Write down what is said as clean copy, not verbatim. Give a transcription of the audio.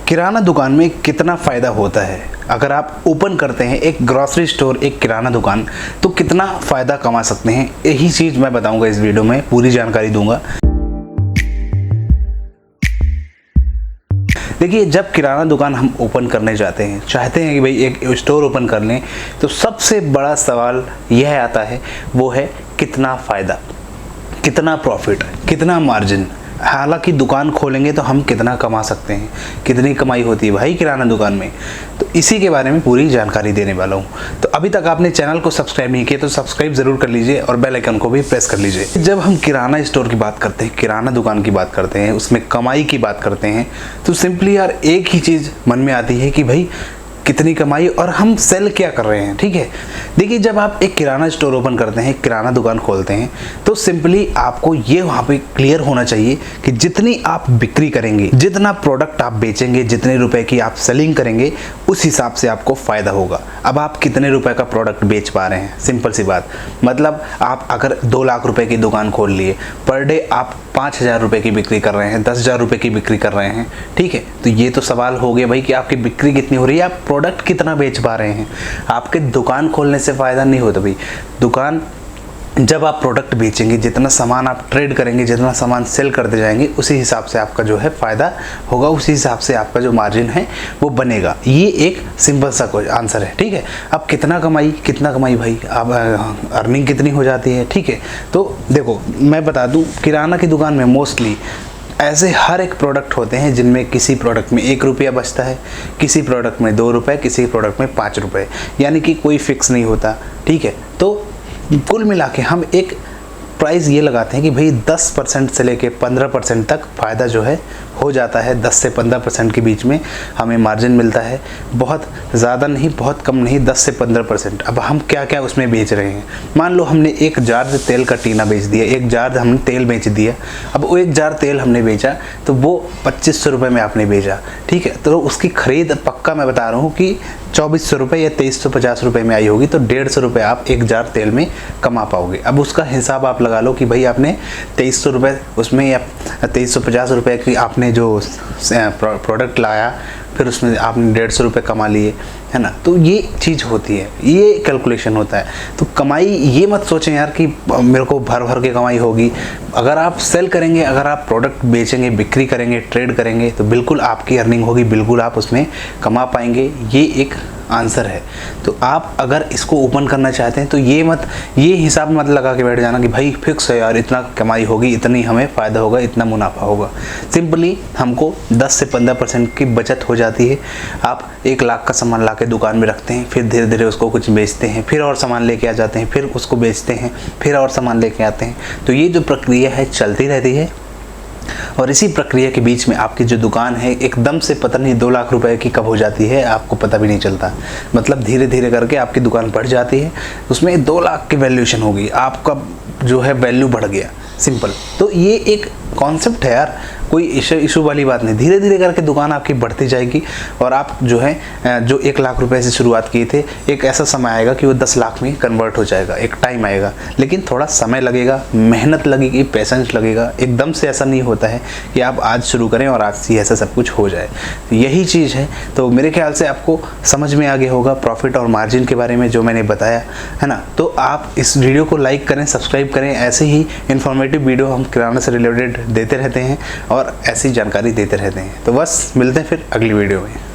किराना दुकान में कितना फ़ायदा होता है। अगर आप ओपन करते हैं एक ग्रॉसरी स्टोर, एक किराना दुकान, तो कितना फ़ायदा कमा सकते हैं, यही चीज़ मैं बताऊंगा इस वीडियो में, पूरी जानकारी दूंगा। देखिए, जब किराना दुकान हम ओपन करने जाते हैं, चाहते हैं कि भाई एक स्टोर ओपन कर लें, तो सबसे बड़ा सवाल यह आता है, वो है कितना फ़ायदा, कितना प्रॉफिट, कितना मार्जिन। हालांकि दुकान खोलेंगे तो हम कितना कमा सकते हैं, कितनी कमाई होती है भाई किराना दुकान में, तो इसी के बारे में पूरी जानकारी देने वाला हूँ। तो अभी तक आपने चैनल को सब्सक्राइब नहीं किया तो सब्सक्राइब ज़रूर कर लीजिए और बेल आइकन को भी प्रेस कर लीजिए। जब हम किराना स्टोर की बात करते हैं, किराना दुकान की बात करते हैं, उसमें कमाई की बात करते हैं, तो सिंपली यार एक ही चीज़ मन में आती है कि भाई कितनी कमाई और हम सेल क्या कर रहे हैं। ठीक है, देखिए, जब आप एक किराना स्टोर ओपन करते हैं, किराना दुकान खोलते हैं, तो सिंपली आपको ये वहाँ पे क्लियर होना चाहिए कि जितनी आप बिक्री करेंगे, जितना प्रोडक्ट आप बेचेंगे, जितने रुपए की आप सेलिंग करेंगे, उस हिसाब से आपको फ़ायदा होगा। अब आप कितने रुपए का प्रोडक्ट बेच पा रहे हैं, सिंपल सी बात, मतलब आप अगर 2 लाख रुपए की दुकान खोल लिए, पर डे आप 5,000 रुपये की बिक्री कर रहे हैं, 10,000 रुपये की बिक्री कर रहे हैं। ठीक है, तो ये तो सवाल हो गया भाई कि आपकी बिक्री कितनी हो रही है, आप प्रोडक्ट कितना बेच पा रहे हैं। आपके दुकान खोलने से फ़ायदा नहीं होता भाई। दुकान जब आप प्रोडक्ट बेचेंगे, जितना सामान आप ट्रेड करेंगे, जितना सामान सेल करते जाएंगे, उसी हिसाब से आपका जो है फ़ायदा होगा, उसी हिसाब से आपका जो मार्जिन है वो बनेगा। ये एक सिंपल सा आंसर है। ठीक है, अब कितना कमाई भाई, अब अर्निंग कितनी हो जाती है। ठीक है, तो देखो मैं बता दूं, किराना की दुकान में मोस्टली ऐसे हर एक प्रोडक्ट होते हैं जिनमें किसी प्रोडक्ट में 1 रुपया बचता है, किसी प्रोडक्ट में 2 रुपये, किसी प्रोडक्ट में 5 रुपये, यानी कि कोई फिक्स नहीं होता। ठीक है, तो कुल मिला के हम एक प्राइस ये लगाते हैं कि भाई 10% से लेके 15% तक फ़ायदा जो है हो जाता है। 10 से 15% के बीच में हमें मार्जिन मिलता है, बहुत ज़्यादा नहीं, बहुत कम नहीं, 10 से 15%। अब हम क्या क्या उसमें बेच रहे हैं, मान लो हमने 1 जार तेल का टीना बेच दिया, 1 जार हमने तेल बेच दिया। अब वो 1 जार तेल हमने बेचा तो वो 2500 रुपये में आपने बेचा। ठीक है, तो उसकी खरीद पक्का मैं बता रहा हूँ कि 2400 रुपये या 2350 रुपये में आई होगी, तो 150 रुपये आप 1 जार तेल में कमा पाओगे। अब उसका हिसाब आप लगा लो कि भाई आपने 2300 रुपये उसमें या 2350 रुपये की आपने जो प्रोडक्ट लाया, फिर उसमें आपने 150 रुपये कमा लिए, है ना। तो ये चीज़ होती है, ये कैलकुलेशन होता है। तो कमाई ये मत सोचें यार कि मेरे को भर भर के कमाई होगी। अगर आप सेल करेंगे, अगर आप प्रोडक्ट बेचेंगे, बिक्री करेंगे, ट्रेड करेंगे, तो बिल्कुल आपकी अर्निंग होगी, बिल्कुल आप उसमें कमा पाएंगे। ये एक आंसर है। तो आप अगर इसको ओपन करना चाहते हैं तो ये हिसाब मत लगा के बैठ जाना कि भाई फिक्स है यार, इतना कमाई होगी, इतनी हमें फ़ायदा होगा, इतना मुनाफा होगा। सिंपली हमको 10 से 15% की बचत हो जाती है। आप 1 लाख का सामान ला के दुकान में रखते हैं, फिर धीरे धीरे उसको कुछ बेचते हैं, फिर और सामान लेके आ जाते हैं, फिर उसको बेचते हैं, फिर और सामान लेके आते हैं। तो ये जो प्रक्रिया है चलती रहती है, और इसी प्रक्रिया के बीच में आपकी जो दुकान है एकदम से पता नहीं 2 लाख रुपए की कब हो जाती है, आपको पता भी नहीं चलता। मतलब धीरे धीरे करके आपकी दुकान बढ़ जाती है, उसमें 2 लाख की वैल्यूएशन होगी, आपका जो है वैल्यू बढ़ गया, सिंपल। तो ये एक कॉन्सेप्ट है यार, कोई इशू वाली बात नहीं। धीरे धीरे करके दुकान आपकी बढ़ती जाएगी और आप जो है जो 1 लाख रुपए से शुरुआत किए थे, एक ऐसा समय आएगा कि वो 10 लाख में कन्वर्ट हो जाएगा। एक टाइम आएगा, लेकिन थोड़ा समय लगेगा, मेहनत लगेगी, पेशेंस लगेगा। एकदम से ऐसा नहीं होता है कि आप आज शुरू करें और आज से ऐसा सब कुछ हो जाए। तो यही चीज़ है। तो मेरे ख्याल से आपको समझ में आ गया होगा प्रॉफिट और मार्जिन के बारे में जो मैंने बताया, है ना। तो आप इस वीडियो को लाइक करें, सब्सक्राइब करें। ऐसे ही इन्फॉर्मेटिव वीडियो हम किराना से रिलेटेड देते रहते हैं और ऐसी जानकारी देते रहते हैं। तो बस मिलते हैं फिर अगली वीडियो में।